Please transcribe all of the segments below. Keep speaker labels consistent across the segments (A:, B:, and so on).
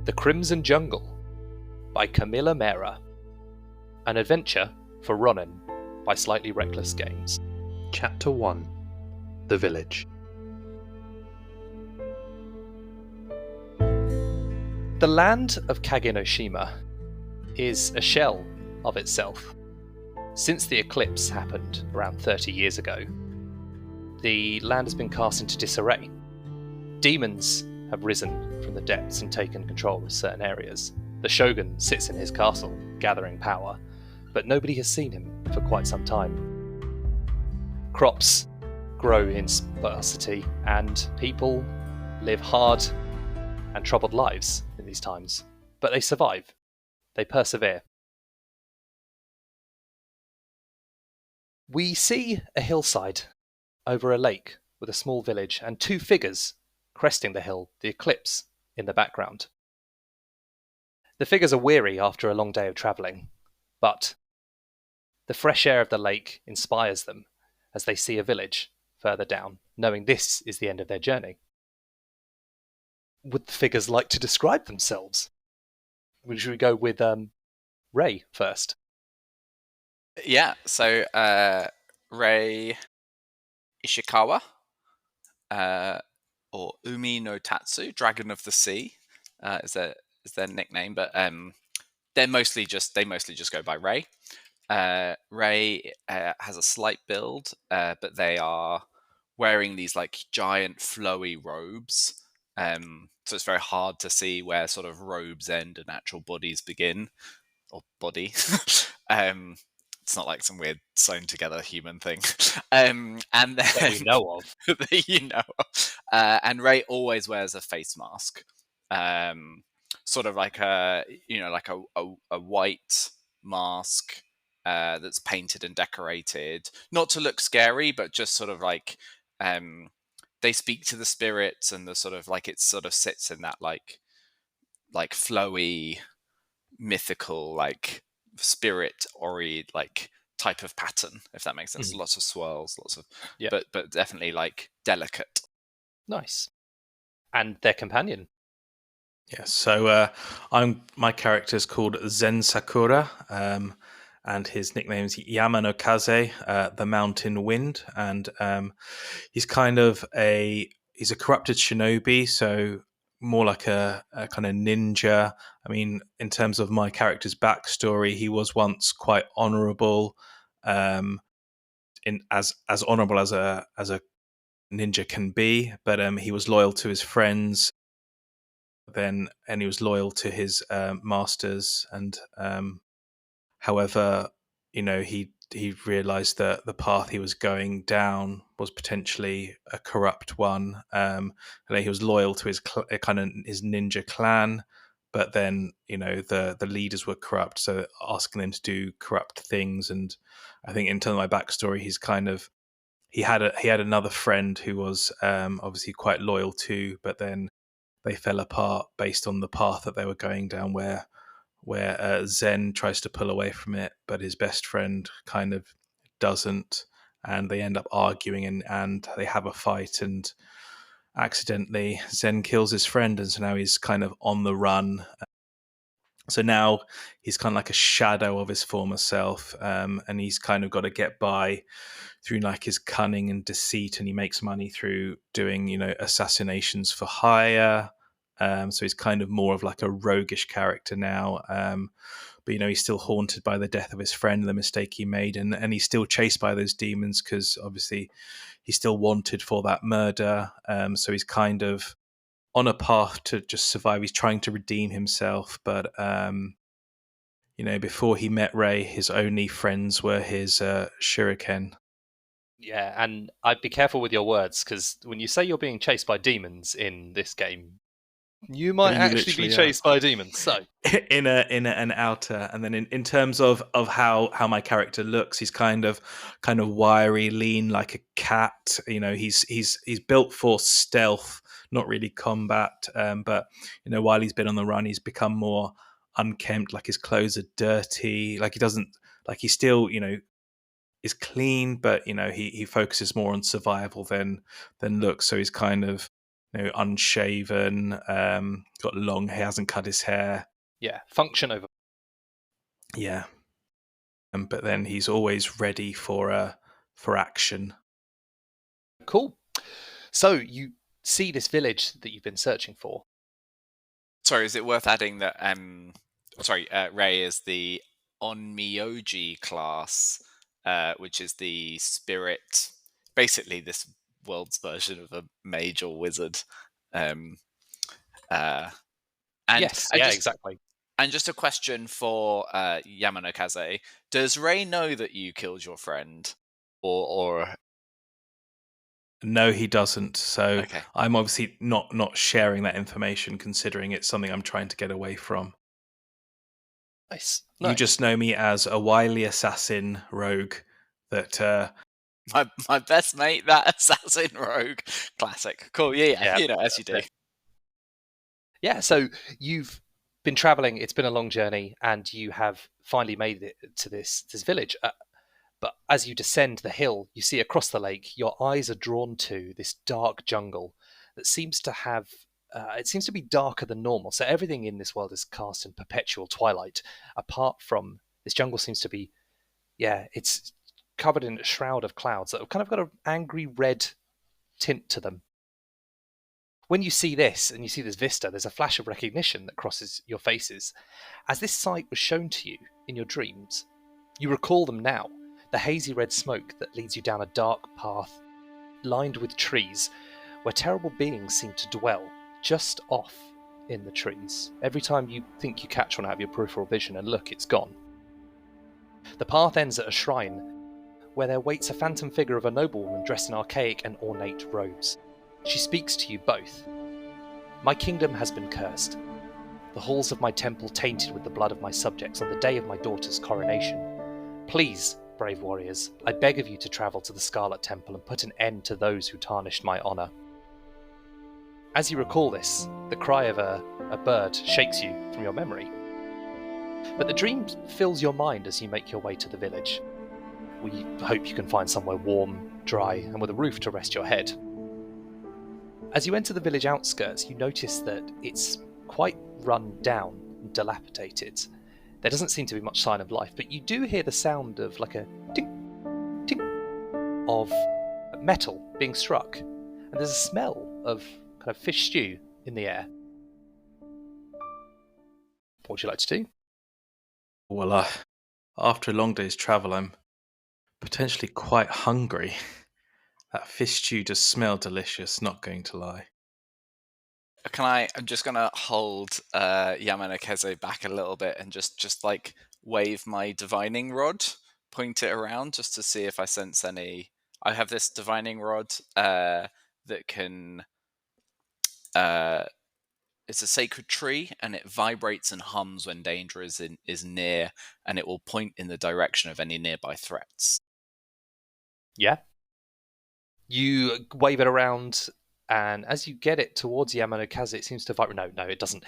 A: The Crimson Jungle by Camilla Mera. An adventure for Ronin by Slightly Reckless Games.
B: Chapter 1. The Village.
A: The land of Kagenoshima is a shell of itself. Since the eclipse happened around 30 years ago, the land has been cast into disarray. Demons have risen from the depths and taken control of certain areas. The shogun sits in his castle, gathering power, but nobody has seen him for quite some time. Crops grow in sparsity, and people live hard and troubled lives in these times. But they survive. They persevere. We see a hillside over a lake with a small village and two figures cresting the hill, the eclipse in the background. The figures are weary after a long day of travelling, but the fresh air of the lake inspires them as they see a village further down, knowing this is the end of their journey. Would the figures like to describe themselves? Should we go with Ray first?
C: Yeah, so Ray Ishikawa, or Umi no Tatsu, Dragon of the Sea, is their nickname, but they mostly just go by Ray. Ray has a slight build, but they are wearing these like giant flowy robes. So it's very hard to see where sort of robes end and actual bodies begin, or body. It's not like some weird sewn together human thing. And then
A: That we know of.
C: that you know. And Ray always wears a face mask, sort of like a white mask that's painted and decorated, not to look scary, but just sort of like they speak to the spirits, and the sort of like it sort of sits in that like flowy, mythical, like spirit ori like type of pattern, if that makes sense. Lots of swirls, lots of but definitely like delicate.
A: Nice. And their companion.
B: Yeah, so my character's called Zen Sakura, and his nickname is Yamano Kaze, the Mountain Wind, and he's kind of he's a corrupted shinobi, so more like a kind of ninja. I mean, in terms of my character's backstory, he was once quite honourable, as honourable as a ninja can be, but he was loyal to his friends, and he was loyal to his masters, and however, he realized that the path he was going down was potentially a corrupt one. And he was loyal to his his ninja clan, but then the leaders were corrupt, so asking them to do corrupt things. And I think in terms of my backstory, he had another friend who was obviously quite loyal to, but then they fell apart based on the path that they were going down, where Zen tries to pull away from it, but his best friend kind of doesn't, and they end up arguing, and they have a fight, and accidentally Zen kills his friend, and so now he's kind of on the run. So now he's kind of like a shadow of his former self, and he's kind of got to get by through like his cunning and deceit, and he makes money through doing assassinations for hire. So he's kind of more of like a roguish character now, but he's still haunted by the death of his friend and the mistake he made, and he's still chased by those demons because obviously he's still wanted for that murder. So he's kind of on a path to just survive. He's trying to redeem himself, but before he met Ray, his only friends were his shuriken.
A: Yeah, and I'd be careful with your words, because when you say you're being chased by demons in this game, you might actually be chased by demons. So
B: in an outer, and then in terms of how my character looks, he's kind of wiry, lean like a cat. He's built for stealth, not really combat. But while he's been on the run, he's become more unkempt. Like his clothes are dirty. Like he doesn't like he still is clean, but he focuses more on survival than looks. So he's kind of unshaven, got long hair, hasn't cut his hair.
A: Yeah, function over.
B: Yeah. But then he's always ready for action.
A: Cool. So you see this village that you've been searching for.
C: Sorry, is it worth adding that Ray is the Onmyoji class, which is the spirit, basically this world's version of a mage or wizard.
A: Yes, exactly.
C: And just a question for Yamanakaze. Does Ray know that you killed your friend? Or
B: No, he doesn't. So
C: Okay.
B: I'm obviously not sharing that information, considering it's something I'm trying to get away from.
A: Nice.
B: You just know me as a wily assassin rogue that
C: my best mate, that assassin rogue. Classic. Cool. Yeah. As you do.
A: Yeah, so you've been traveling, it's been a long journey, and you have finally made it to this village. But as you descend the hill, you see across the lake, your eyes are drawn to this dark jungle that seems to have, it seems to be darker than normal. So everything in this world is cast in perpetual twilight. Apart from this jungle seems to be, it's covered in a shroud of clouds that have kind of got an angry red tint to them. When you see this and you see this vista, there's a flash of recognition that crosses your faces. As this sight was shown to you in your dreams, you recall them now. The hazy red smoke that leads you down a dark path lined with trees where terrible beings seem to dwell just off in the trees. Every time you think you catch one out of your peripheral vision and look, it's gone. The path ends at a shrine where there waits a phantom figure of a noblewoman dressed in archaic and ornate robes. She speaks to you both. My kingdom has been cursed. The halls of my temple tainted with the blood of my subjects on the day of my daughter's coronation. Please, brave warriors, I beg of you to travel to the Scarlet Temple and put an end to those who tarnished my honour. As you recall this, the cry of a bird shakes you from your memory. But the dream fills your mind as you make your way to the village. We hope you can find somewhere warm, dry, and with a roof to rest your head. As you enter the village outskirts, you notice that it's quite run down and dilapidated. There doesn't seem to be much sign of life, but you do hear the sound of like a tink, tink of metal being struck. And there's a smell of kind of fish stew in the air. What would you like to do?
B: Well, after a long day's travel, I'm potentially quite hungry. That fish stew just smelled delicious, not going to lie.
C: I'm just gonna hold Yamanakaze back a little bit and just like wave my divining rod, point it around just to see if I sense any. I have this divining rod that can. It's a sacred tree, and it vibrates and hums when danger is near, and it will point in the direction of any nearby threats.
A: Yeah. You wave it around, and as you get it towards Yamanakaze, it seems to vibrate. No, it doesn't.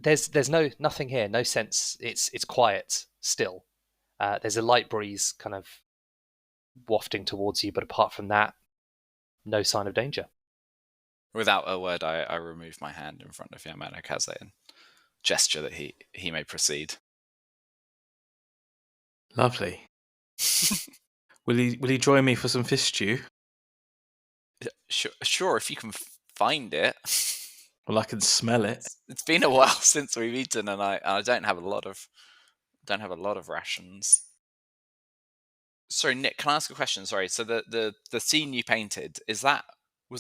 A: There's nothing here, no sense. It's quiet still. There's a light breeze kind of wafting towards you, but apart from that, no sign of danger.
C: Without a word, I remove my hand in front of Yamanakaze and gesture that he may proceed.
B: Lovely. Will he join me for some fish stew?
C: Sure, if you can find it.
B: Well, I can smell it.
C: It's been a while since we've eaten, and I don't have a lot of rations. Sorry, Nick, can I ask a question? Sorry. So the scene you painted, was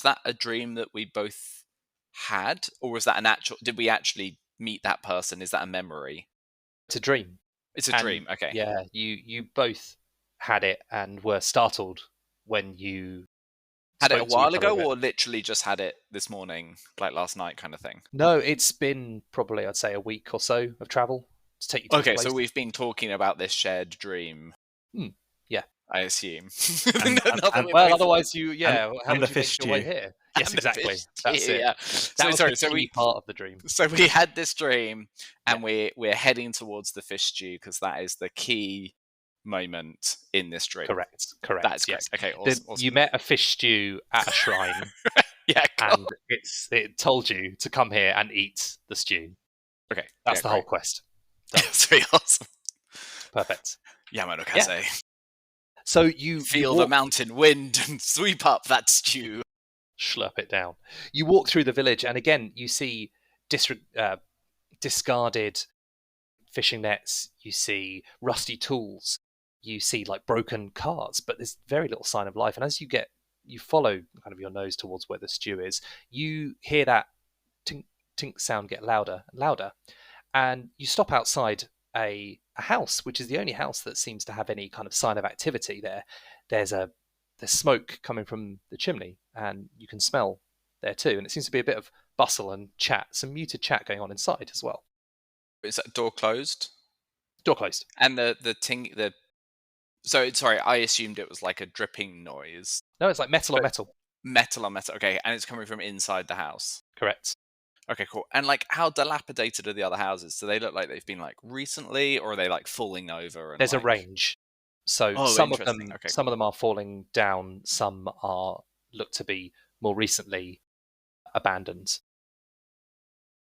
C: that a dream that we both had, or was that an actual? Did we actually meet that person? Is that a memory?
A: It's a dream.
C: It's a dream. Okay.
A: Yeah, you both had it and were startled when you
C: had it a while ago, or literally just had it this morning, like last night, kind of thing.
A: No, it's been probably, I'd say, a week or so of travel to take you to
C: Okay, so we've been talking about this shared dream.
A: Yeah,
C: I assume.
A: Well, otherwise, how
B: and
A: would
B: the
A: you
B: fish
A: make your way
B: stew.
A: here? Yes, exactly. That's it.
C: Yeah.
A: That was the key part of the dream.
C: So we had this dream, and we're heading towards the fish stew because that is the key moment in this dream.
A: Correct.
C: That's
A: Yes.
C: correct. Okay, awesome.
A: You met a fish stew at a shrine,
C: Yeah, cool.
A: and it told you to come here and eat the stew.
C: Okay,
A: That's the whole quest.
C: That's really awesome.
A: Perfect.
C: Yamano Kase.
A: So you
C: Feel
A: walk,
C: the mountain wind and sweep up that stew.
A: Slurp it down. You walk through the village, and again you see discarded fishing nets. You see rusty tools. You see like broken carts, but there's very little sign of life. And as you follow kind of your nose towards where the stew is, you hear that tink tink sound get louder and louder, and you stop outside a house, which is the only house that seems to have any kind of sign of activity there. There's smoke coming from the chimney, and you can smell there too. And it seems to be a bit of bustle and chat, some muted chat going on inside as well.
C: Is that door closed?
A: Door closed.
C: And sorry, I assumed it was like a dripping noise.
A: No, it's like metal on metal.
C: Metal on metal. Okay, and it's coming from inside the house.
A: Correct.
C: Okay, cool. And like, how dilapidated are the other houses? Do they look like they've been like recently, or are they like falling over? And
A: there's a range. So some of them, some of them are falling down. Some look to be more recently abandoned.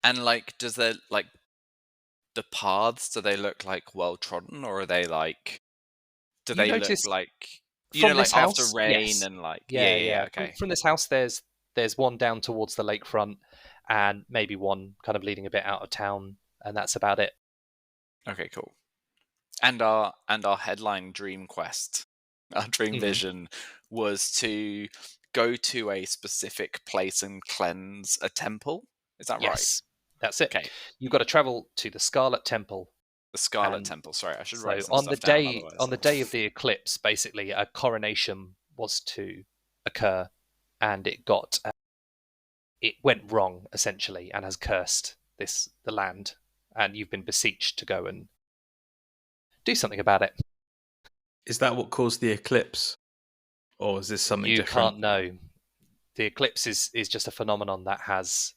C: And like, does the paths? Do they look like well trodden, or are they like? Do they look like like after rain and like? Yeah. Okay.
A: From this house, there's one down towards the lakefront, and maybe one kind of leading a bit out of town, and that's about it.
C: Okay, cool. And our headline dream quest, our dream vision, was to go to a specific place and cleanse a temple. Is that right?
A: Yes, that's it.
C: Okay.
A: You've got to travel to the Scarlet Temple.
C: The Scarlet Temple. Sorry, I should write some
A: on
C: stuff
A: the
C: down.
A: day on the day of the eclipse, basically, a coronation was to occur, and it went wrong essentially, and has cursed the land, and you've been beseeched to go and do something about it.
B: Is that what caused the eclipse, or is this something
A: you
B: different?
A: Can't know. The eclipse is just a phenomenon that has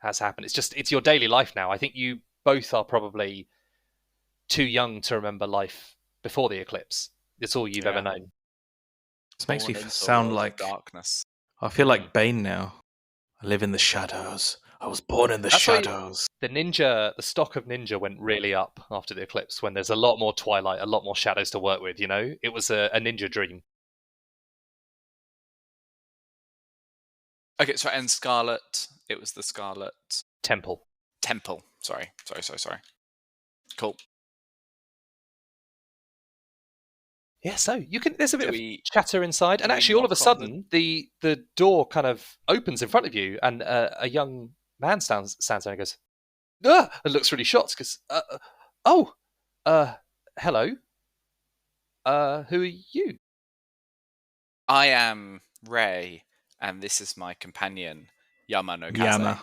A: happened. It's your daily life now. I think you both are probably too young to remember life before the eclipse. It's all you've ever known.
B: This makes me sound like
C: darkness.
B: I feel like Bane now. I live in the shadows. I was born in the shadows.
A: The stock of ninja went really up after the eclipse, when there's a lot more twilight, a lot more shadows to work with, It was a ninja dream.
C: Okay, so and Scarlet, it was the Scarlet
A: Temple.
C: Sorry. Cool.
A: Yeah, so you can. There's a bit of chatter inside, and actually, all of a sudden, the door kind of opens in front of you, and a young man stands there and goes, and looks really shocked because, hello, who are you?
C: I am Ray, and this is my companion, Yamano Kaze.
A: Yama.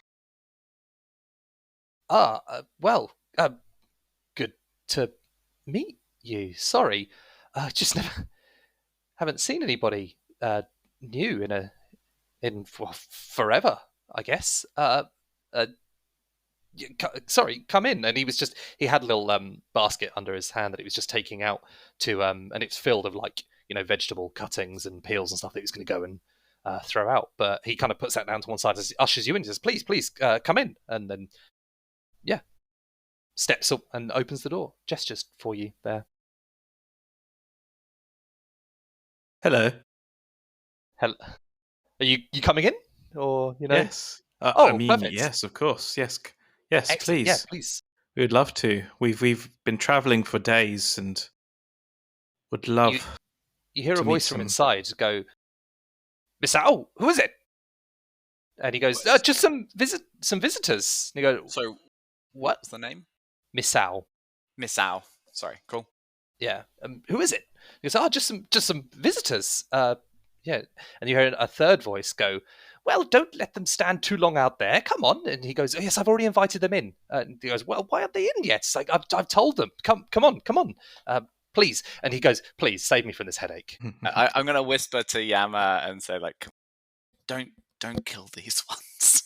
A: Good to meet you. Sorry, just haven't seen anybody new in forever, I guess. Sorry, come in. And he had a little basket under his hand that he was just taking out to and it's filled of vegetable cuttings and peels and stuff that he was going to go and throw out. But he kind of puts that down to one side as he ushers you in. He says, please, come in. And then, steps up and opens the door, gestures for you there.
B: Hello.
A: Are you coming in, or
B: Yes.
A: Perfect.
B: Yes, of course. Yes,
A: excellent.
B: Please.
A: Yeah, please.
B: We would love to. We've been traveling for days and would love.
A: You hear a voice from inside go, "Misao, who is it?" And he goes, "Just some visitors." And you go,
C: "So, what's the name?"
A: Misao.
C: Sorry, cool.
A: Yeah. Who is it? He goes, just some visitors. Yeah. And you hear a third voice go, "Well, don't let them stand too long out there. Come on." And he goes, "Yes, I've already invited them in." And he goes, "Well, why aren't they in yet?" It's like, I've told them. Come on. Please. And he goes, "Please save me from this headache."
C: I'm going to whisper to Yama and say, like, don't kill these ones.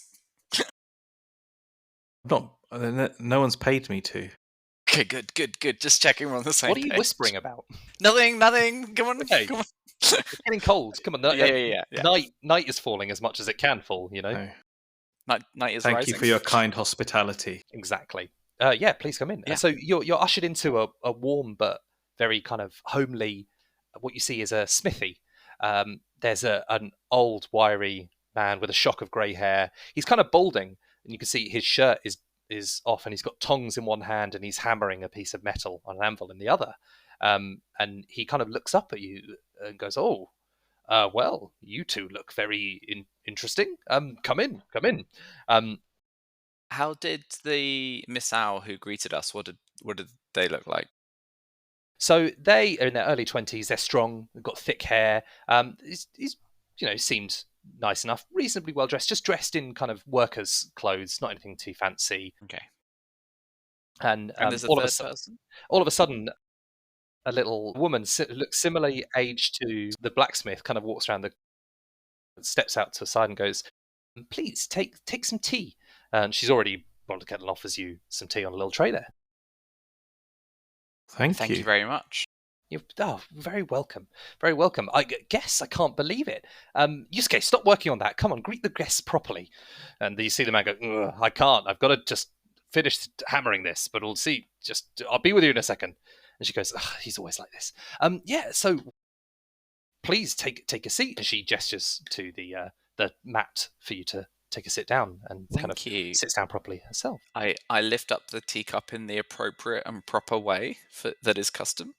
B: No one's paid me to.
C: Okay, good. Just checking we're on the same
A: What are you
C: page.
A: whispering about?
C: Nothing. Come on.
A: Okay.
C: Come on.
A: It's getting cold. Come on.
C: Yeah.
A: Night is falling as much as it can fall, you know?
B: No.
C: Night is
B: Thank
C: rising.
B: you for your kind hospitality.
A: Exactly. Yeah, please come in.
C: Yeah.
A: So you're ushered into a warm but very kind of homely. What you see is a smithy. There's an old wiry man with a shock of grey hair. He's kind of balding, and you can see his shirt is off, and he's got tongs in one hand, and he's hammering a piece of metal on an anvil in the other. And he kind of looks up at you and goes, "Oh, well, you two look very interesting. Come in.
C: How did the Miss Owl who greeted us? What did they look like?
A: So they are in their early 20s. They're strong. They've got thick hair. He's seemed nice enough, reasonably well dressed, just dressed in kind of workers' clothes, not anything too fancy.
C: Okay.
A: And
C: there's a third person.
A: all of a sudden, a little woman looks similarly aged to the blacksmith, kind of walks around steps out to the side and goes, "Please take some tea." And she's already gone to kettle and offers you some tea on a little tray there.
C: Thank you very much.
A: You're very welcome. Very welcome. I guess I can't believe it. Yusuke, stop working on that. Come on, greet the guests properly. And you see the man go, I can't. I've got to just finish hammering this, but we'll see. I'll be with you in a second. And she goes, he's always like this. Yeah, so please take a seat. And she gestures to the mat for you to take a sit down and sits down properly herself.
C: I lift up the teacup in the appropriate and proper way that is custom.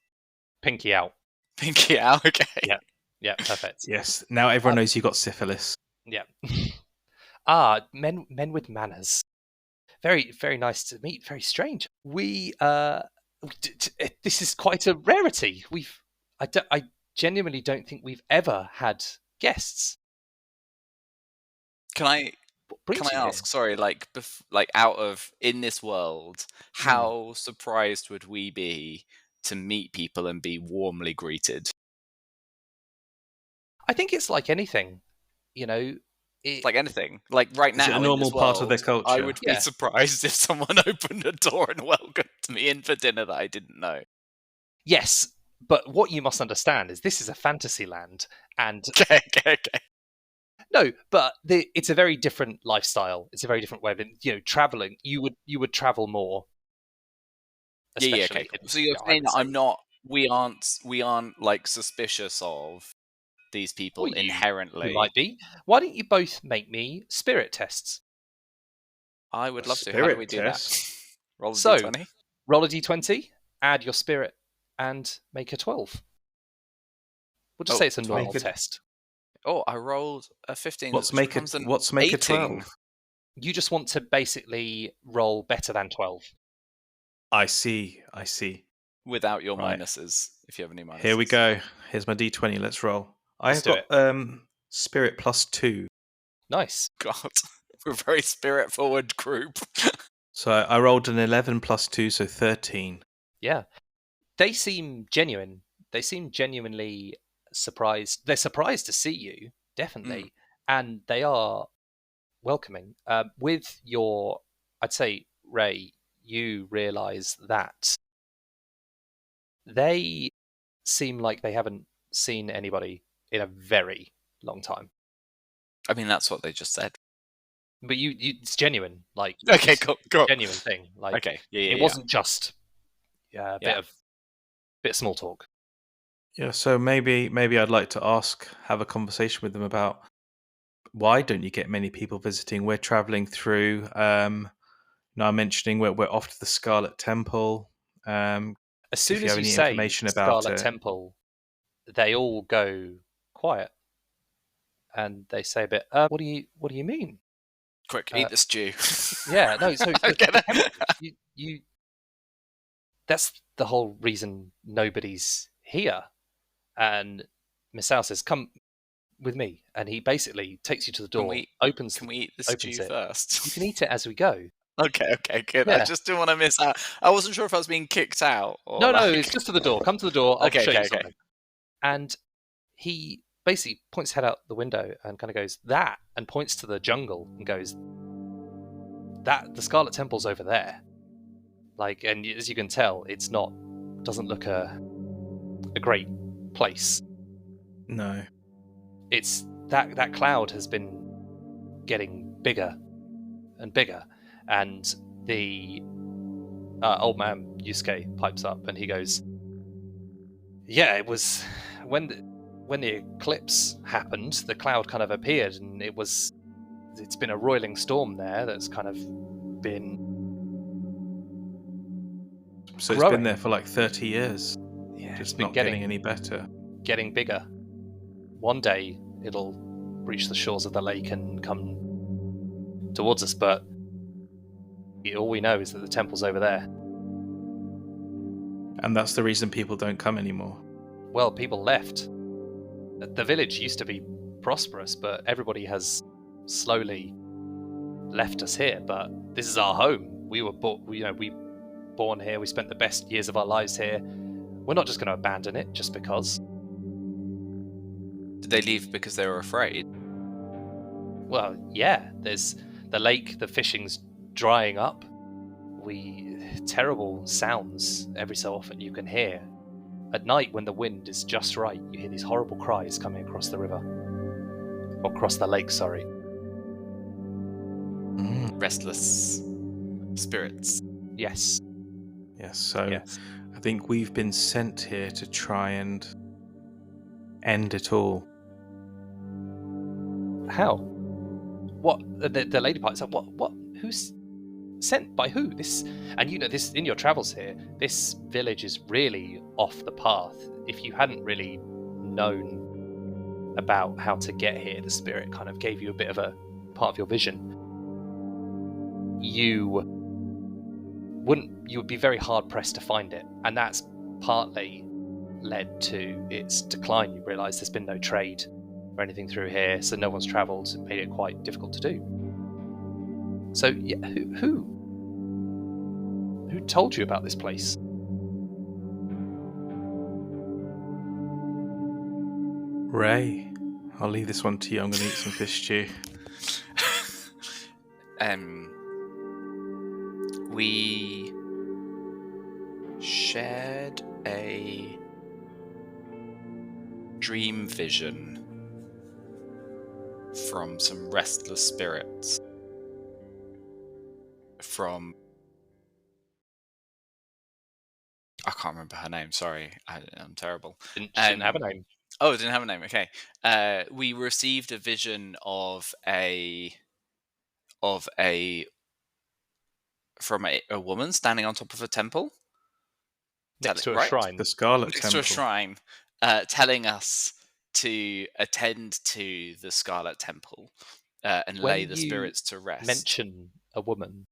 A: Pinky out.
C: Pinky out, okay.
A: Yeah, perfect.
B: Yes, now everyone knows you got syphilis.
A: Yeah. Men with manners. Very, very nice to meet. Very strange. This is quite a rarity. I genuinely don't think we've ever had guests.
C: Can I ask? Sorry, like out of in this world, how surprised would we be to meet people and be warmly greeted?
A: I think it's like anything,
C: like anything. Like right now,
B: a normal part of their culture.
C: I would be surprised if someone opened a door and welcomed me in for dinner that I didn't know.
A: Yes, but what you must understand is this is a fantasy land, and
C: okay.
A: No, but it's a very different lifestyle. It's a very different way of traveling. You would travel more.
C: Yeah. Okay. So you're saying that we aren't like suspicious of these people inherently.
A: You might be. Why don't you both make me spirit tests?
C: I would love to. How do we do that? Roll a d20.
A: Roll a d20, add your spirit, and make a 12. We'll just say it's a normal test.
C: Oh, I rolled a 15.
B: What's make a 12?
A: You just want to basically roll better than 12.
B: I see.
C: Without your minuses, if you have any minuses.
B: Here we go. Here's my d20. Let's roll. I've got spirit +2.
A: Nice.
C: God, we're a very spirit-forward group.
B: So I rolled an 11 +2, so 13.
A: Yeah. They seem genuine. They seem genuinely surprised. They're surprised to see you, definitely. And they are welcoming. With your, I'd say, Ray, you realise that they seem like they haven't seen anybody in a very long time.
C: I mean, that's what they just said.
A: But it's genuine. Like,
C: okay, cool.
A: Genuine thing. Like,
C: okay,
A: it wasn't just a bit of small talk.
B: Yeah, so maybe I'd like to have a conversation with them about why don't you get many people visiting? We're traveling through. Now mentioning we're off to the Scarlet Temple.
A: As soon as you say Scarlet Temple, they all go quiet, and they say a bit. What do you mean?
C: Quick, eat the stew.
A: Yeah, no. So you. That's the whole reason nobody's here. And Misao says, "Come with me," and he basically takes you to the door.
C: Can we eat the stew first?
A: You can eat it as we go.
C: Okay, good. Yeah. I just didn't want to miss out. I wasn't sure if I was being kicked out. Or
A: no, it's just to the door. Come to the door. I'll show you something.
C: Okay.
A: And he basically points his head out the window and kind of goes, "That," and points to the jungle and goes, "That, the Scarlet Temple's over there." Like, and as you can tell, it's not doesn't look a great place.
B: No.
A: It's that cloud has been getting bigger and bigger, and the old man Yusuke pipes up and he goes, "Yeah, it was when the eclipse happened. The cloud kind of appeared, and it's been a roiling storm there that's kind of been
B: So it's
A: growing.
B: been there for like 30 years.
A: Yeah, it's
B: Just
A: been
B: not getting any better.
A: getting bigger. One day it'll reach the shores of the lake and come towards us, but all we know is that the temple's over there.
B: And that's the reason people don't come anymore.
A: Well, people left. The village used to be prosperous, but everybody has slowly left us here. But this is our home. We were born here. We spent the best years of our lives here. We're not just going to abandon it just because.
C: Did they leave because they were afraid?
A: Well, yeah. There's the lake. The fishing's drying up. Terrible sounds every so often you can hear. At night, when the wind is just right, you hear these horrible cries coming across the river. Or across the lake, sorry.
C: Restless spirits.
A: Yes.
B: Yes, so
A: Yes.
B: I think we've been sent here to try and end it all.
A: How? What? The lady pipes up. What? Who's sent by who? This, and this in your travels here. This village is really off the path. If you hadn't really known about how to get here, the spirit kind of gave you a bit of a part of your vision. You would be very hard pressed to find it, and that's partly led to its decline. You realise there's been no trade or anything through here, so no one's travelled. It made it quite difficult to do. So, yeah, who told you about this place?
B: Ray, I'll leave this one to you. I'm going to eat some fish stew.
C: We shared a dream vision from some restless spirits from... I can't remember her name, sorry. I'm terrible.
A: Didn't have a name.
C: Oh, it didn't have a name, okay. We received a vision from a woman standing on top of a temple.
A: Next to a shrine.
B: The Scarlet
C: Next
B: Temple.
C: to a shrine, telling us to attend to the Scarlet Temple and lay the spirits to rest.
A: Mention a woman.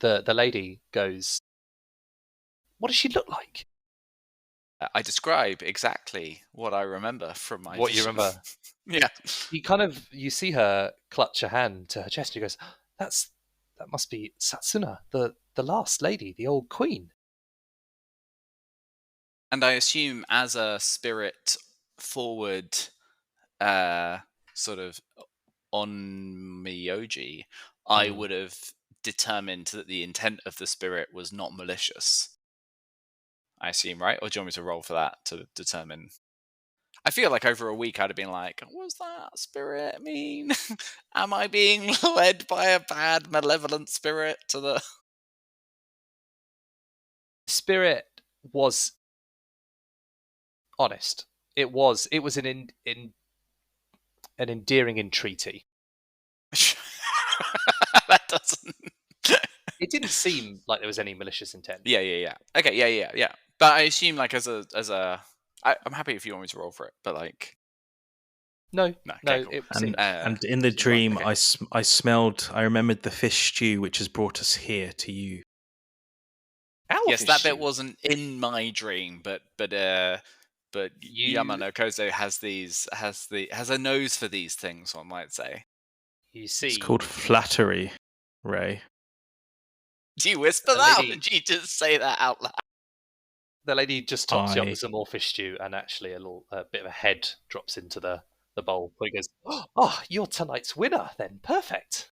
A: The lady goes, "What does she look like?"
C: I describe exactly what I remember from my
A: What
C: vision.
A: you remember?
C: Yeah.
A: You see her clutch a hand to her chest. She goes, that must be Satsuna, the last lady, the old queen.
C: And I assume as a spirit forward sort of onmyoji, I would have determined that the intent of the spirit was not malicious. I assume, right? Or do you want me to roll for that to determine? I feel like over a week I'd have been like, what's that spirit mean? Am I being led by a bad, malevolent spirit to the...
A: Spirit was honest. It was an endearing entreaty.
C: That doesn't...
A: It didn't seem like there was any malicious intent.
C: Yeah. Okay, yeah. But I assume, like, I'm happy if you want me to roll for it, but like...
A: No.
C: Okay, cool.
B: And in the dream,
C: okay.
B: I remembered the fish stew, which has brought us here to you.
C: Yes, that bit wasn't in my dream, but Yamano Kozo has a nose for these things, one might say.
A: You see,
B: it's called flattery, Ray.
C: Do you whisper that, or did you just say that out loud?
A: The lady just tops you up with some more fish stew, and actually a bit of a head drops into the bowl. He goes, "Oh, you're tonight's winner, then. Perfect."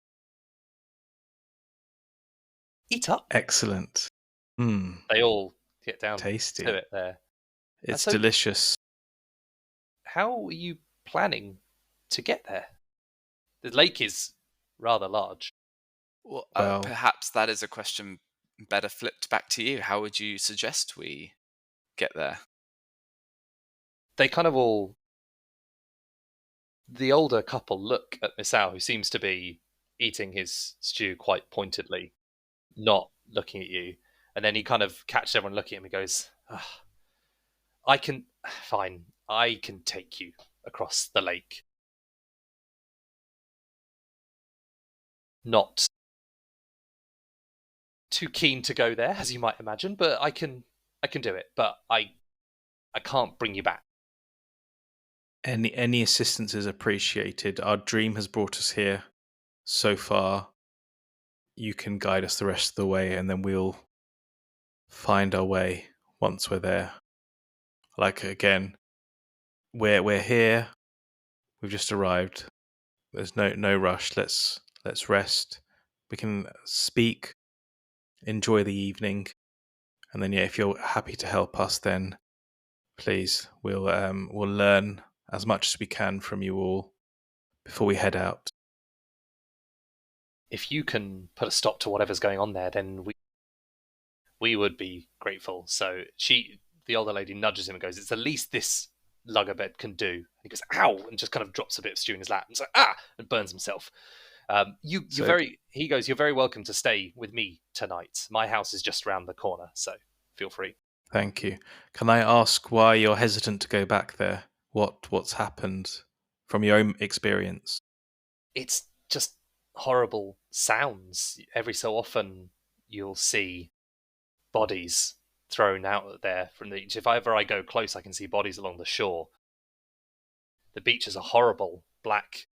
A: eat up.
B: Excellent.
A: They all get down
B: Tasty.
A: to it there.
B: It's
A: So
B: delicious.
A: how are you planning to get there? The lake is rather large.
C: Well,
B: Well,
C: perhaps that is a question better flipped back to you. How would you suggest we get there?
A: They kind of all. The older couple look at Misao, who seems to be eating his stew quite pointedly, not looking at you. And then he kind of catches everyone looking at him and goes, I can. Fine, I can take you across the lake. Not too keen to go there, as you might imagine, but I can do it. But I can't bring you back.
B: any assistance is appreciated. Our dream has brought us here so far. You can guide us the rest of the way, and then we'll find our way once we're there. Like again, we're here. We've just arrived. There's no rush. Let's rest. We can speak, enjoy the evening, and then if you're happy to help us, then please we'll learn as much as we can from you all before we head out.
A: If you can put a stop to whatever's going on there, then we would be grateful. So the older lady, nudges him and goes, "It's the least this lugger bed can do." And he goes, "Ow!" and just kind of drops a bit of stew in his lap and it's like, "Ah!" and burns himself. He goes, "You're very welcome to stay with me tonight. My house is just around the corner, so feel free."
B: Thank you. Can I ask why you're hesitant to go back there? What's happened from your own experience?
A: It's just horrible sounds. Every so often you'll see bodies thrown out there from the beach. If ever I go close, I can see bodies along the shore. The beaches are horrible, black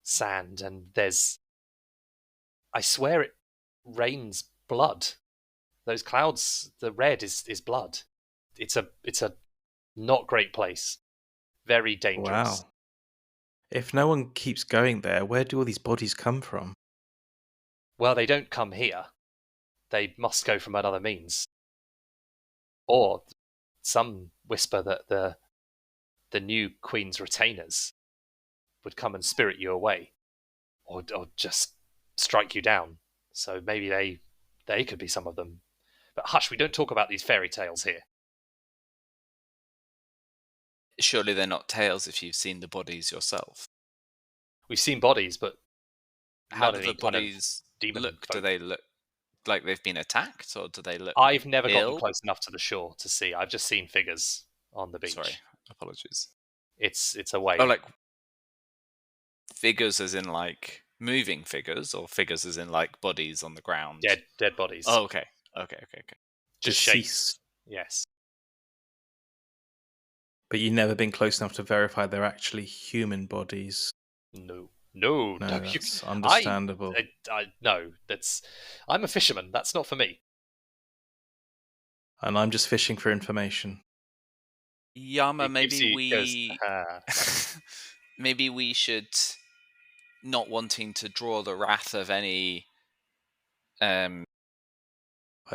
A: sand, and I swear it rains blood. Those clouds, the red is blood. It's a not great place. Very dangerous.
B: Wow. If no one keeps going there, where do all these bodies come from?
A: Well, they don't come here. They must go from another means. Or some whisper that the new queen's retainers would come and spirit you away, or just strike you down. So maybe they could be some of them. But hush, we don't talk about these fairy tales here.
C: Surely they're not tales if you've seen the bodies yourself.
A: We've seen bodies, but
C: How
A: not
C: do
A: any
C: the
A: kind of
C: bodies
A: demon
C: look? Do
A: folk.
C: they look like they've been attacked, or do they look
A: I've never gotten
C: ill?
A: close enough to the shore to see. I've just seen figures on the beach.
C: Sorry, apologies.
A: It's a wave.
C: Oh, like figures as in like moving figures, or figures as in like bodies on the ground?
A: Dead bodies.
C: Oh, okay.
A: Just
B: Deceased.
A: shapes. Yes.
B: But you've never been close enough to verify they're actually human bodies.
A: No,
B: That's understandable.
A: No, I'm a fisherman. That's not for me.
B: And I'm just fishing for information.
C: Yama,
A: Goes,
C: maybe we should, not wanting to draw the wrath of any
B: I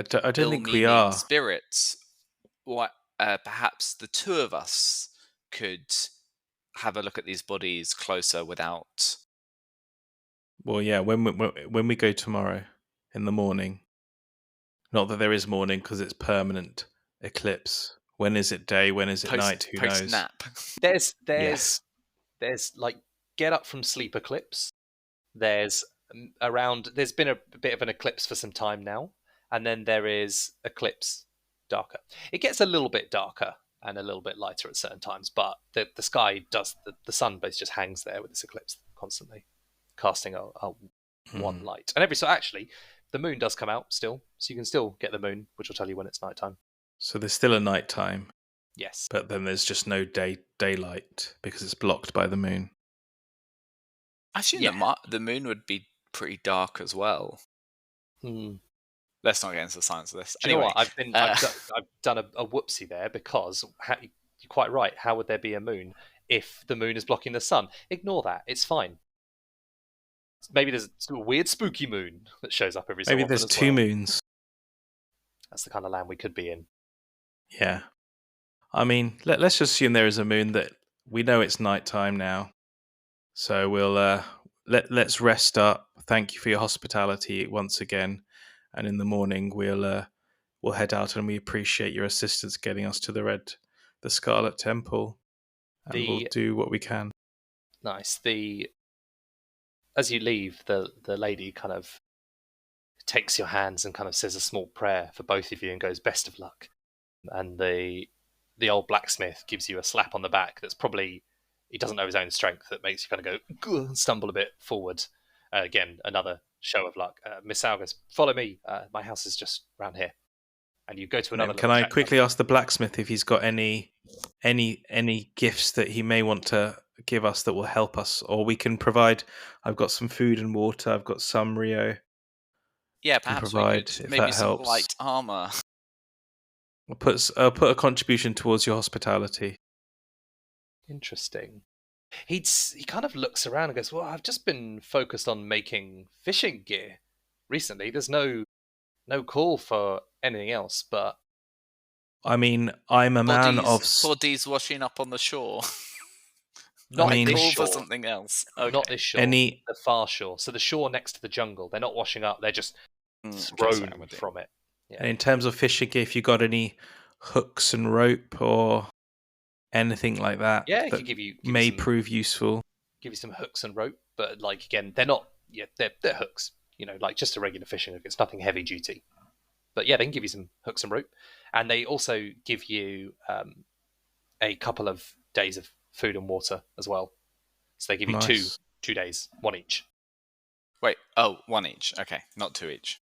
B: don't think we
C: ill-meaning
B: are.
C: spirits. Perhaps the two of us could have a look at these bodies closer without.
B: Well, yeah. When we go tomorrow in the morning, not that there is morning because it's permanent eclipse. When is it day? When is it night? Who knows?
C: Nap.
A: there's
B: Yes.
A: there's like get up from sleep eclipse. There's there's been a bit of an eclipse for some time now, and then there is eclipse darker. It gets a little bit darker and a little bit lighter at certain times, but the sky does the sun base just hangs there with this eclipse constantly, casting a one light. And actually, the moon does come out still, so you can still get the moon, which will tell you when it's nighttime.
B: So there's still a nighttime.
A: Yes,
B: but then there's just no daylight because it's blocked by the moon.
C: I assume the moon would be pretty dark as well. Let's not get into the science of this.
A: Do you know what? I've done a whoopsie there because you're quite right. How would there be a moon if the moon is blocking the sun? Ignore that. It's fine. Maybe there's a weird spooky moon that shows up every so
B: Maybe
A: often
B: there's
A: as
B: two
A: well.
B: moons.
A: That's the kind of land we could be in.
B: Yeah. I mean, let's just assume there is a moon that we know it's nighttime now. So we'll let's rest up. Thank you for your hospitality once again. And in the morning we'll head out, and we appreciate your assistance getting us to the Scarlet Temple. And we'll do what we can.
A: Nice. As you leave, the lady kind of takes your hands and kind of says a small prayer for both of you and goes, "Best of luck." And the old blacksmith gives you a slap on the back. That's probably, he doesn't know his own strength, that makes you kind of go stumble a bit forward. Again, another show of luck. Miss Al goes, "Follow me. My house is just round here." And you go to another.
B: Can I quickly ask the blacksmith if he's got any gifts that he may want to give us that will help us, or we can provide? I've got some food and water. I've got some Rio.
C: Yeah, perhaps we
B: provide,
C: could
B: if
C: maybe
B: that
C: some
B: helps.
C: light armor.
B: I'll put a contribution towards your hospitality.
A: Interesting. He kind of looks around and goes, "Well, I've just been focused on making fishing gear recently. There's no call for anything else, but
B: I mean, I'm a man of
C: bodies washing up on the shore.
A: not
B: mean,
A: this
C: call
A: shore.
C: for something else. Okay.
A: Not this shore. The far shore. So the shore next to the jungle. They're not washing up. They're just thrown from it. Yeah.
B: And in terms of fishing gear, if you got any hooks and rope or anything like that,
A: Yeah,
B: that
A: give you
B: may
A: some,
B: prove useful.
A: Give you some hooks and rope, but like again, they're not. Yeah, they're hooks. You know, like just a regular fishing hook. It's nothing heavy duty. But yeah, they can give you some hooks and rope, and they also give you a couple of days of food and water as well. So they give you two days, one each.
C: Wait, one each. Okay, not two each.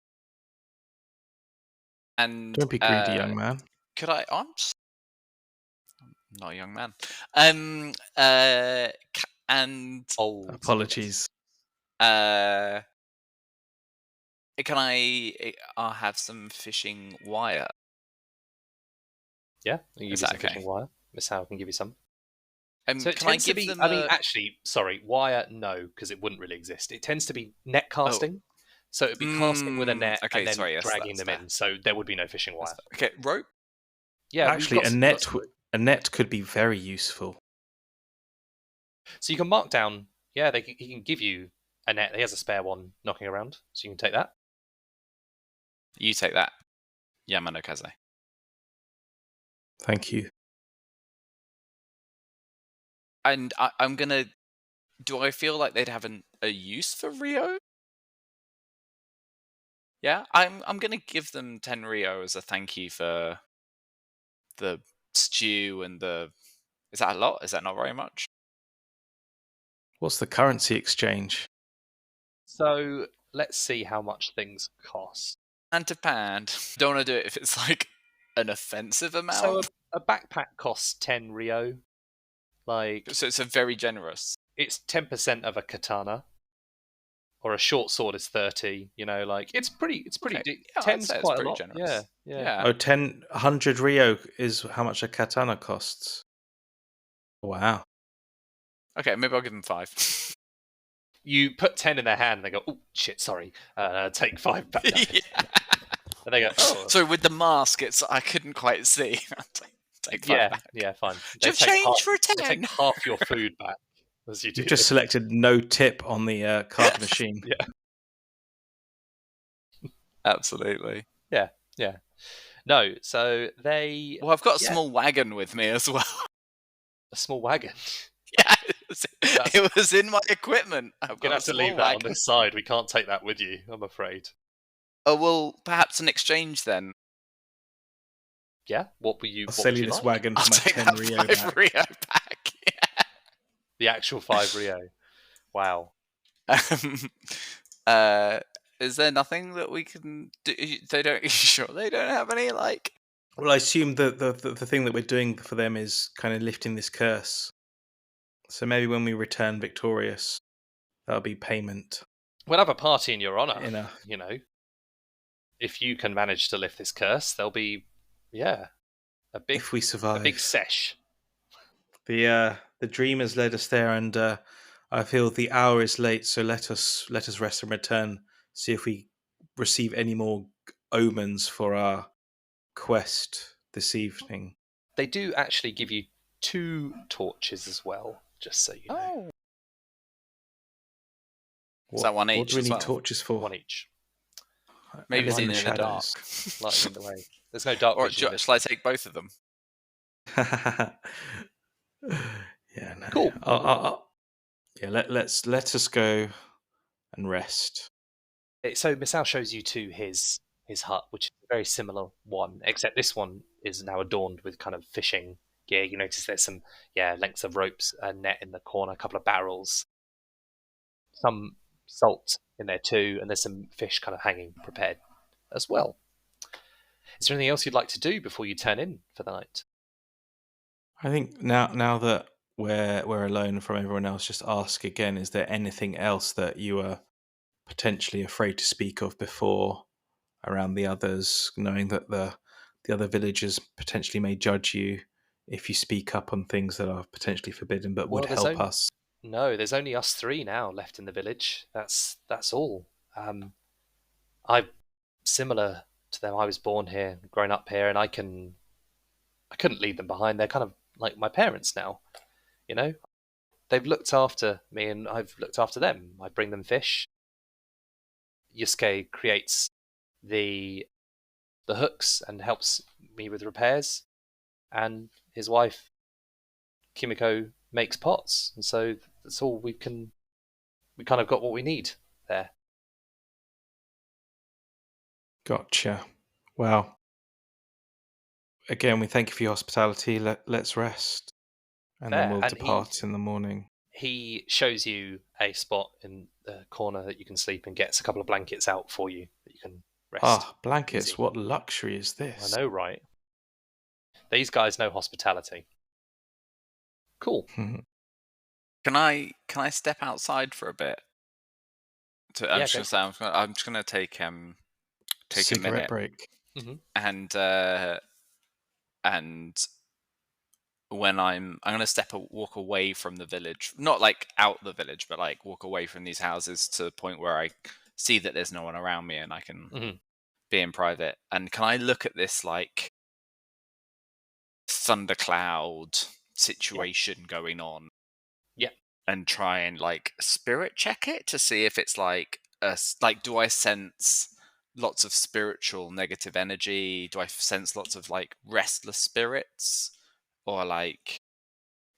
C: And
B: don't be greedy, young man.
C: Could I? I'm not a young man. And
B: apologies.
C: Can I'll have some fishing wire?
A: Yeah, I can give you some fishing wire. Miss Howe can give you some. So
C: can I give them?
A: I mean, actually, sorry, wire, no, because it wouldn't really exist. It tends to be net casting. So it'd be casting with a net and then dragging them in. So there would be no fishing wire.
C: Okay, rope?
A: Yeah,
B: actually, a net could be very useful.
A: So you can mark down. Yeah, he can give you a net. He has a spare one knocking around, so you can take that.
C: You take that, Yamanokaze.
B: Thank you.
C: And I'm gonna. Do I feel like they'd have a use for Rio? Yeah, I'm gonna give them 10 Rio as a thank you for the stew and the. Is that a lot? Is that not very much?
B: What's the currency exchange?
A: So let's see how much things cost.
C: Hand to pound. Don't want to do it if it's like an offensive amount.
A: So a backpack costs 10 Rio.
C: So it's a very generous.
A: It's 10% of a katana, or a short sword is 30. You know, like it's pretty. Okay. 10's quite a lot. Generous. Yeah.
B: Oh, 100 Rio is how much a katana costs. Wow.
C: Okay, maybe I'll give them 5.
A: You put 10 in their hand, and they go, "Oh shit, sorry." Take 5 back. And they go, "Oh."
C: So with the mask, I couldn't quite see. Take 5 back.
A: Yeah, fine.
C: Do you have change for a 10?
A: They take half your food back as you do.
B: You've just selected no tip on the card machine.
A: Yeah.
C: Absolutely.
A: Yeah. No, so they.
C: Well, I've got a small wagon with me as well.
A: A small wagon.
C: Yeah, it was in my equipment.
A: You're gonna have to leave that on this side. We can't take that with you, I'm afraid.
C: Oh well, perhaps an exchange then.
A: Yeah, what were you?
B: I'll sell you this wagon for my 10 Rio back.
C: 5 Rio back. Yeah.
A: The actual 5 Rio. Wow.
C: Is there nothing that we can do? They don't have any like.
B: Well, I assume that the thing that we're doing for them is kind of lifting this curse. So maybe when we return victorious, that'll be payment.
A: We'll have a party in your honor.
B: Enough.
A: You know, if you can manage to lift this curse, there'll be, a big.
B: If we survive,
A: a big sesh.
B: The dream has led us there, and I feel the hour is late, so let us rest and return. See if we receive any more omens for our quest this evening.
A: They do actually give you 2 torches as well, just so you know.
C: Oh.
B: What,
C: Is that one
B: what
C: each
B: do we
C: as
B: need
C: well?
B: torches for?
A: 1 each.
C: Maybe
B: live
C: seeing
B: in
C: in
B: the
C: the dark.
A: Lighting the way. There's no dark
C: Or
A: vision in this
C: shall I
A: one.
C: take both of them?
B: Yeah, no.
A: Cool.
B: Yeah, let us go and rest.
A: So Misao shows you to his hut, which is a very similar one, except this one is now adorned with kind of fishing gear. You notice there's some lengths of ropes, a net in the corner, a couple of barrels, some salt in there too, and there's some fish kind of hanging prepared as well. Is there anything else you'd like to do before you turn in for the night?
B: I think now that we're alone from everyone else, just ask again: is there anything else that you are potentially afraid to speak of before around the others, knowing that the other villagers potentially may judge you if you speak up on things that are potentially forbidden, but would
A: Well,
B: help us?
A: there's only us 3 now left in the village. That's all. I similar to them. I was born here, grown up here, and I couldn't leave them behind. They're kind of like my parents now. You know, they've looked after me, and I've looked after them. I bring them fish. Yusuke creates the hooks and helps me with repairs, and his wife Kimiko makes pots, and so that's all we can. We kind of got what we need there.
B: Gotcha. Well, again, we thank you for your hospitality. Let's rest, and then
A: Fair,
B: we'll
A: and
B: depart in the morning.
A: he shows you a spot in the corner that you can sleep and gets a couple of blankets out for you that you can rest.
B: Ah, blankets!
A: Easy.
B: What luxury is
A: I
B: this?
A: know, right? These guys know hospitality. Cool.
C: Can I step outside for a bit? I'm
A: Yeah,
C: just gonna say I'm just gonna take a
B: Cigarette
C: minute
B: break.
C: and when I'm gonna walk away from the village, not like out the village, but like walk away from these houses to the point where I see that there's no one around me and I can be in private. And can I look at this like thundercloud situation going on?
A: Yeah.
C: And try and like spirit check it to see if it's like do I sense lots of spiritual negative energy? Do I sense lots of like restless spirits? Or like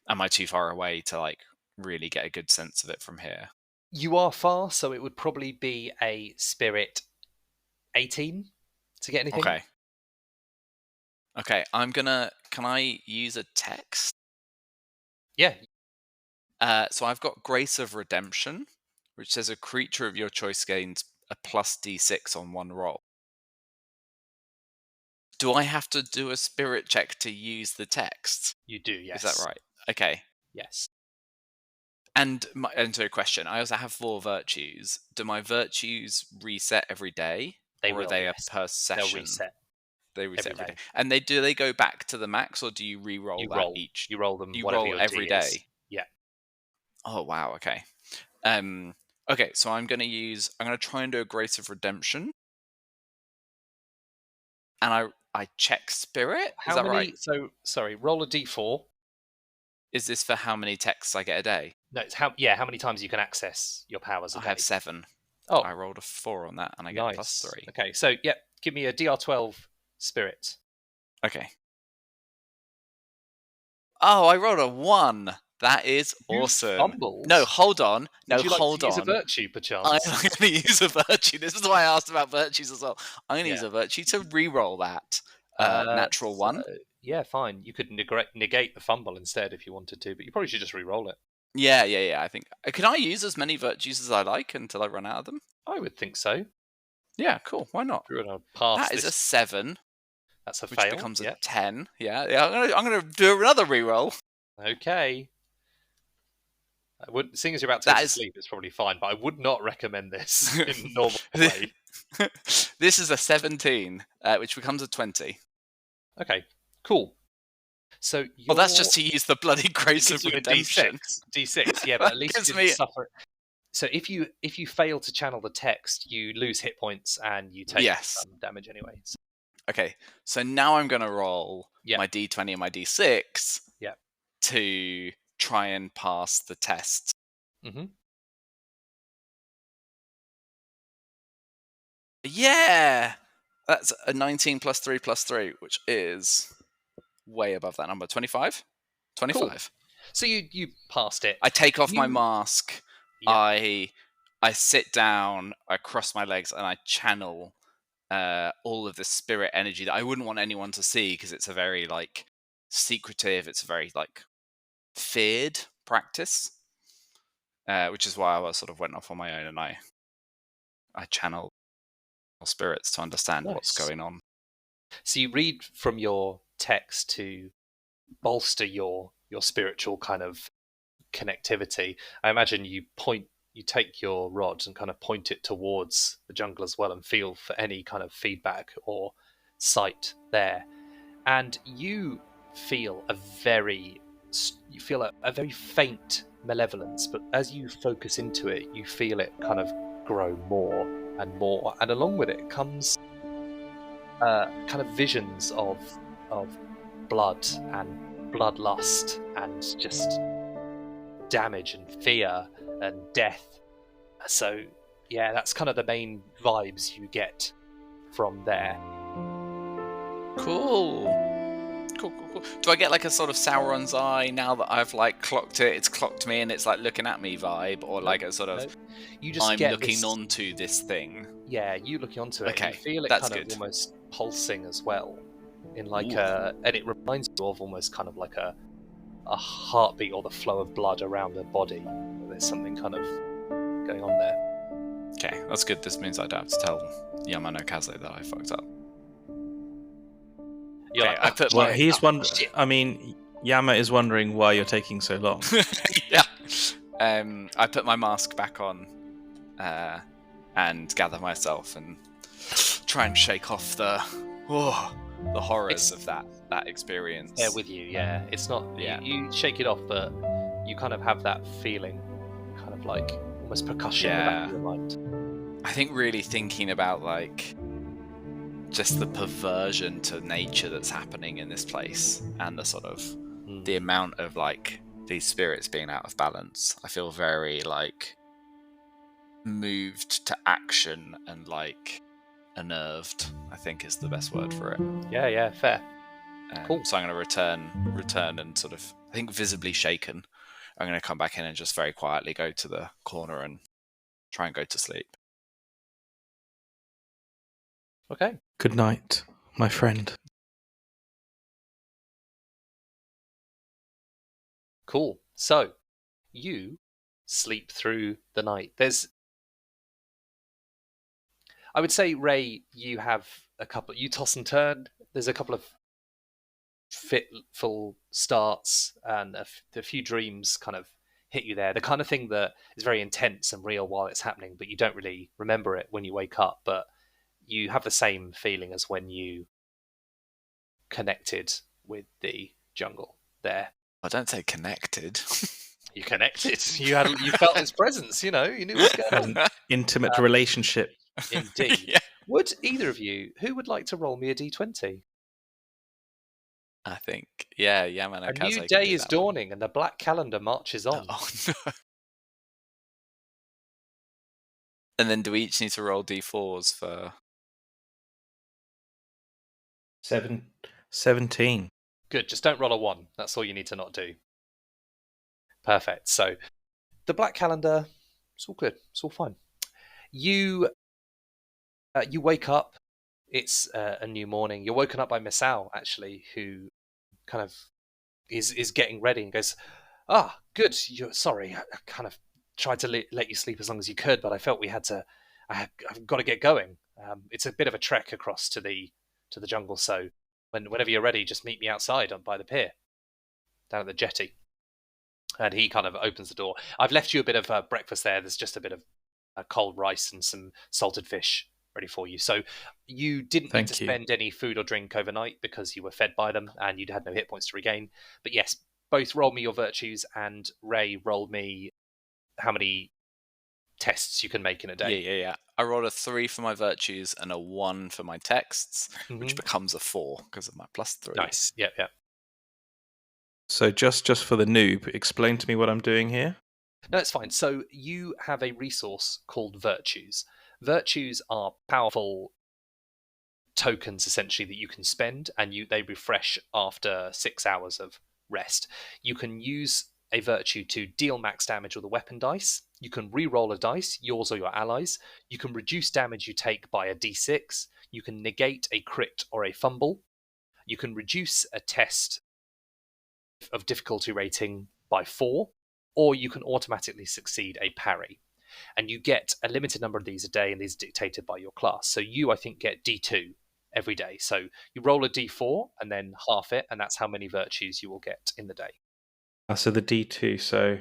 C: am I too far away to like really get a good sense of it from here?
A: You are far, so it would probably be a spirit 18 to get anything.
C: Okay, can I use a text?
A: Yeah.
C: So I've got Grace of Redemption, which says a creature of your choice gains a plus D6 on one roll. Do I have to do a spirit check to use the text?
A: You do, yes.
C: Is that right? Okay.
A: Yes.
C: And so a question, I also have 4 virtues. Do my virtues reset every day?
A: They
C: or
A: will,
C: are they
A: yes.
C: a per session?
A: They'll reset.
C: They reset
A: every
C: every
A: day.
C: day. And do they go back to the max, or do you re-roll each?
A: You roll them.
C: You
A: whatever
C: roll
A: your
C: every
A: D is.
C: day.
A: Yeah.
C: Oh wow. Okay. Okay. So I'm gonna try and do a Grace of Redemption, and I check Spirit. Is that right?
A: So sorry. Roll a D4.
C: Is this for how many texts I get a day?
A: No, it's how many times you can access your powers a
C: I
A: day.
C: have 7.
A: Oh,
C: I rolled a 4 on that, and I get
A: nice.
C: +3.
A: Okay, so give me a DR12 spirit.
C: Okay. Oh, I rolled a 1. That is awesome.
A: Fumbled.
C: No, hold on. No,
A: Would you like
C: hold
A: to use
C: on.
A: a virtue, perchance?
C: I'm going to use a virtue. This is why I asked about virtues as well. I'm going to use a virtue to re-roll that natural 1.
A: Yeah, fine. You could negate the fumble instead if you wanted to, but you probably should just re-roll it.
C: Yeah. I think. Can I use as many virtues as I like until I run out of them?
A: I would think so.
C: Yeah, cool. Why not?
A: You're gonna pass.
C: That is a 7.
A: That's a
C: which
A: fail.
C: Becomes a 10. Yeah. I'm gonna do another re-roll.
A: Okay. Seeing as you're about to go to sleep, it's probably fine, but I would not recommend this in normal way.
C: This is a 17, which becomes a 20.
A: Okay, cool. So
C: Well, that's just to use the bloody grace of
A: gives you a
C: redemption.
A: D6, yeah, but at least
C: Gives
A: you
C: me-
A: didn't suffer. So if you fail to channel the text, you lose hit points and you take
C: Yes.
A: damage anyway. So,
C: Okay, so now I'm going to roll
A: Yeah.
C: my D20 and my D6
A: Yeah.
C: to try and pass the test.
A: mm-hmm.
C: Yeah! That's a 19 plus 3 plus 3, which is way above that number. 25? 25.
A: So you passed it.
C: I take off my
A: You-
C: mask.
A: Yeah.
C: I sit down, I cross my legs, and I channel all of the spirit energy that I wouldn't want anyone to see because it's a very like secretive, it's a very like feared practice, which is why I sort of went off on my own and I channel spirits to understand what's
A: Nice.
C: going on.
A: So you read from your text to bolster your spiritual kind of connectivity. I imagine you take your rod and kind of point it towards the jungle as well and feel for any kind of feedback or sight there. And you feel a very faint malevolence, but as you focus into it, you feel it kind of grow more and more, and along with it comes kind of visions of blood and bloodlust and just damage and fear and death. So yeah, that's kind of the main vibes you get from there.
C: Cool. Do I get like a sort of Sauron's eye now that I've like clocked it? It's clocked me and it's like looking at me vibe, or like a sort of
A: you just
C: I'm
A: get
C: looking
A: this,
C: onto this thing.
A: Yeah, you looking onto it.
C: Okay,
A: and you feel it
C: that's
A: kind
C: good.
A: of almost pulsing as well, in like
C: Ooh.
A: and it reminds you of almost kind of like a heartbeat or the flow of blood around the body. There's something kind of going on there.
C: Okay, that's good. This means I don't have to tell Yamano Kaze that I fucked up.
A: You're
C: Okay,
A: like,
C: I put
B: Well,
C: my...
B: he's wondering. I mean, Yama is wondering why you're taking so long.
C: Yeah. I put my mask back on and gather myself and try and shake off the horrors of that experience.
A: Yeah, with you, yeah. It's not...
C: Yeah.
A: You shake it off, but you kind of have that feeling, kind of like almost percussion in the back of your mind.
C: I think really thinking about like just the perversion to nature that's happening in this place and the sort of the amount of like these spirits being out of balance. I feel very like moved to action and like unnerved, I think is the best word for it.
A: Yeah, fair. Cool.
C: So I'm going to return and sort of, I think visibly shaken. I'm going to come back in and just very quietly go to the corner and try and go to sleep.
A: Okay.
B: Good night, my friend.
A: Cool. So, you sleep through the night. I would say, Ray, you have you toss and turn. There's a couple of fitful starts and a few dreams kind of hit you there. The kind of thing that is very intense and real while it's happening, but you don't really remember it when you wake up. But you have the same feeling as when you connected with the jungle there.
C: I don't say connected.
A: You connected. You felt his presence. You knew what was going on.
B: An intimate relationship.
A: Indeed.
C: Yeah.
A: Would either of you, who would like to roll me a d20?
C: I think, Yamano
A: A
C: Kaze
A: new
C: can
A: day
C: do
A: is
C: that one.
A: dawning and the black calendar marches on.
C: Oh no. And then do we each need to roll d4s for...
B: 17.
A: Good, just don't roll a 1. That's all you need to not do. Perfect. So, the black calendar, it's all good. It's all fine. You wake up. It's a new morning. You're woken up by Misao, actually, who kind of is getting ready and goes, good. Sorry, I kind of tried to let you sleep as long as you could, but I felt I've got to get going. It's a bit of a trek across to the jungle, so whenever you're ready, just meet me outside by the pier, down at the jetty. And he kind of opens the door. I've left you a bit of breakfast there. There's just a bit of cold rice and some salted fish ready for you. So you didn't need to
B: Thank you.
A: spend any food or drink overnight because you were fed by them and you had no hit points to regain. But yes, both roll me your virtues, and Ray, roll me how many tests you can make in a day.
C: Yeah. I rolled a 3 for my virtues and a 1 for my texts, which
A: Mhm.
C: becomes a 4 because of my +3.
A: Nice. Yeah.
B: So just for the noob, explain to me what I'm doing here.
A: No, it's fine. So you have a resource called virtues. Virtues are powerful tokens essentially that you can spend, and they refresh after 6 hours of rest. You can use a virtue to deal max damage with a weapon dice. You can re-roll a dice, yours or your allies. You can reduce damage you take by a d6. You can negate a crit or a fumble. You can reduce a test of difficulty rating by 4, or you can automatically succeed a parry. And you get a limited number of these a day, and these are dictated by your class. So you, I think, get D2 every day. So you roll a D4 and then half it, and that's how many virtues you will get in the day.
B: So the D2. So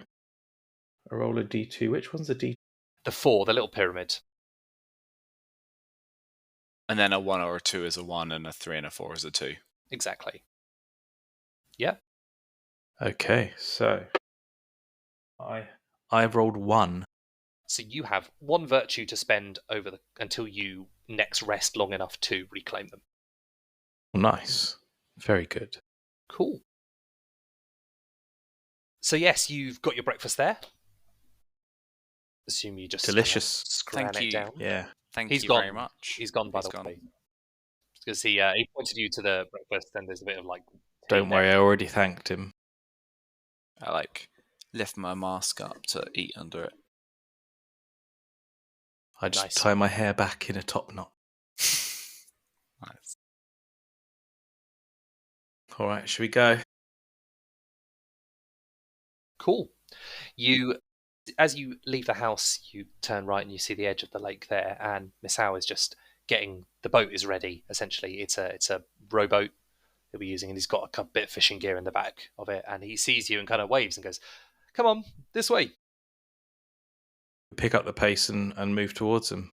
B: I roll a D2. Which one's the D?
A: The 4, the little pyramid.
C: And then a 1 or a 2 is a 1, and a 3 and a 4 is a 2.
A: Exactly. Yeah.
B: Okay, so I've rolled 1.
A: So you have 1 virtue to spend until you next rest long enough to reclaim them.
B: Nice. Very good.
A: Cool. So yes, you've got your breakfast there. Assume you just
B: Delicious.
A: scran
C: Thank
A: it
C: you.
A: down.
B: Yeah.
C: Thank
A: He's
C: you
A: gone.
C: very much.
A: He's gone, by the way. Because he pointed you to the breakfast, and there's a bit of like.
B: Don't worry, I already thanked him.
C: I lift my mask up to eat under it.
B: I just
A: Nice.
B: tie my hair back in a top knot.
C: Nice.
B: All right, should we go?
A: Cool. As you leave the house, you turn right and you see the edge of the lake there, and Misao is just getting the boat is ready. Essentially, it's a rowboat he'll be using, and he's got a bit of fishing gear in the back of it, and he sees you and kind of waves and goes, "Come on, this way."
B: Pick up the pace and move towards them.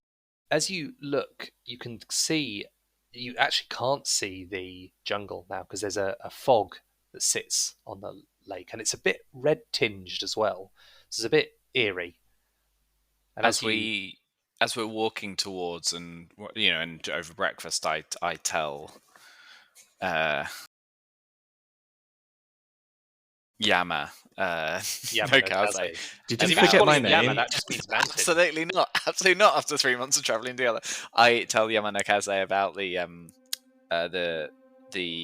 A: As you look, you can see you actually can't see the jungle now because there's a fog that sits on the lake, and it's a bit red tinged as well. So it's a bit eerie. And
C: as we're walking towards, and and over breakfast, I tell Yama no Kaze.
B: Did you forget my name?
A: Yama, that just means mountain.
C: Absolutely not. Absolutely not. After 3 months of traveling together, I tell Yama no Kaze about the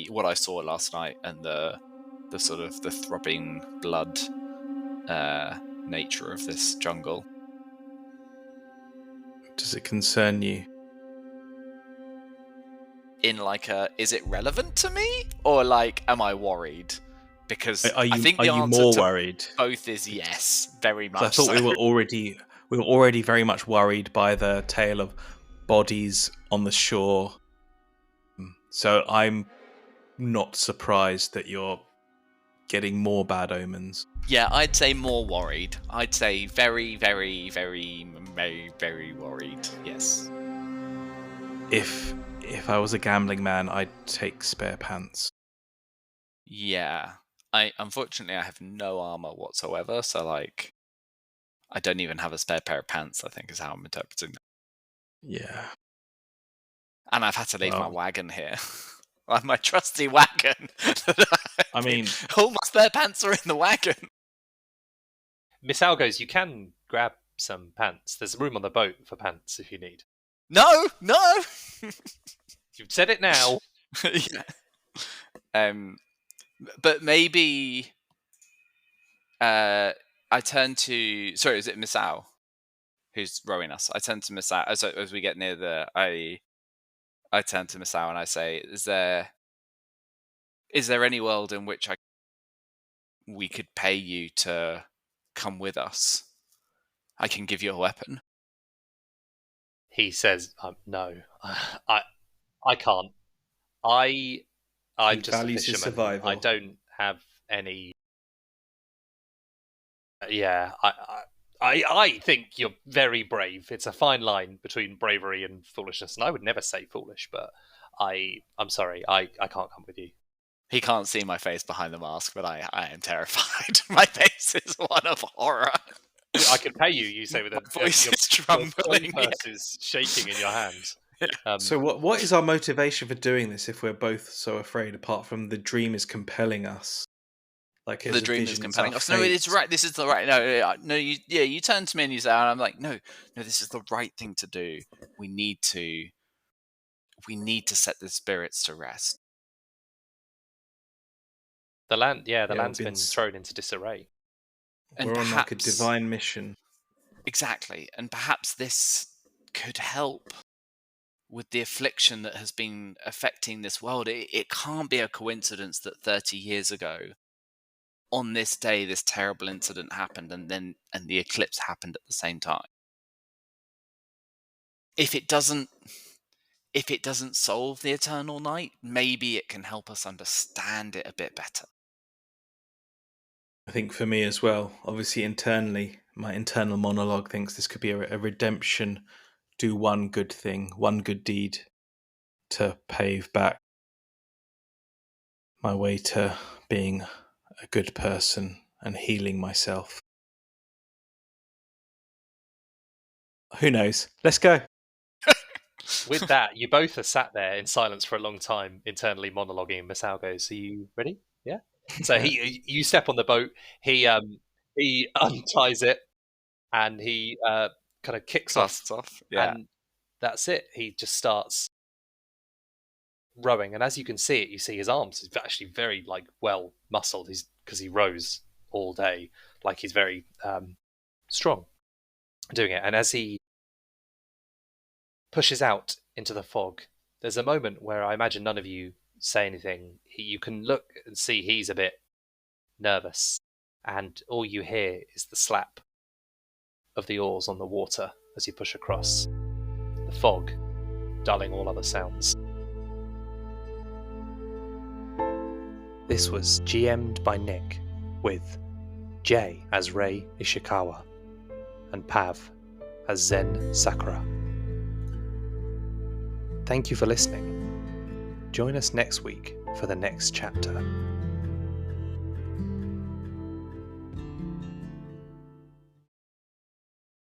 C: what I saw last night and the sort of the throbbing blood nature of this jungle.
B: Does it concern you?
C: In is it relevant to me, or am I worried? Because I think the answer
B: more
C: to
B: worried?
C: Both is yes, very much.
B: I thought we were already very much worried by the tale of bodies on the shore. So I'm not surprised that you're getting more bad omens.
C: Yeah, I'd say more worried. I'd say very, very, very, very, very worried. Yes.
B: If I was a gambling man, I'd take spare pants.
C: Yeah. Unfortunately I have no armor whatsoever, so I don't even have a spare pair of pants, I think is how I'm interpreting it.
B: Yeah.
C: And I've had to leave my wagon here. My trusty wagon.
B: I mean,
C: all my spare pants are in the wagon.
A: Misao goes, "You can grab some pants. There's room on the boat for pants if you need."
C: No.
A: You've said it now.
C: Yeah. But maybe I turn to... Sorry, is it Misao who's rowing us? I turn to Misao. As we get near I turn to Misao and I say, is there any world in which we could pay you to come with us? I can give you a weapon.
A: He says, "No, I can't. I'm just a fisherman. I don't have any. Yeah, I think you're very brave. It's a fine line between bravery and foolishness, and I would never say foolish, but I'm sorry, I can't come with you.
C: He can't see my face behind the mask, but I am terrified. My face is one of horror.
A: I could pay you. You say with
C: My
A: a
C: voice
A: your
C: is trembling.
A: purse is shaking in your hands.
B: So what is our motivation for doing this if we're both so afraid, apart from the dream is compelling us? Like
C: The dream is compelling us. No, it is right. This is the right. No. You turn to me and you say, and I'm like, no. This is the right thing to do. We need to set the spirits to rest.
A: The land's been thrown into disarray.
C: And
B: we're
C: perhaps,
B: on like a divine mission.
C: Exactly, and perhaps this could help with the affliction that has been affecting this world. It can't be a coincidence that 30 years ago, on this day, this terrible incident happened, and the eclipse happened at the same time. If it doesn't solve the eternal night, maybe it can help us understand it a bit better.
B: I think for me as well, obviously internally, my internal monologue thinks this could be a redemption. Do one good thing, one good deed to pave back my way to being a good person and healing myself. Who knows? Let's go.
A: With that, you both are sat there in silence for a long time, internally monologuing, and Masao goes, "Are you ready?" Yeah. So you step on the boat, he unties it, and he kind of kicks off.
C: Yeah.
A: And that's it. He just starts rowing, and as you can see it, you see his arms is actually very well muscled. He's because he rows all day, he's very strong doing it. And as he pushes out into the fog, there's a moment where I imagine none of you say anything. You can look and see he's a bit nervous, and all you hear is the slap of the oars on the water as you push across, the fog dulling all other sounds. This was GM'd by Nick, with Jay as Rei Ishikawa and Pav as Zen Sakura. Thank you for listening. Join us next week for the next chapter.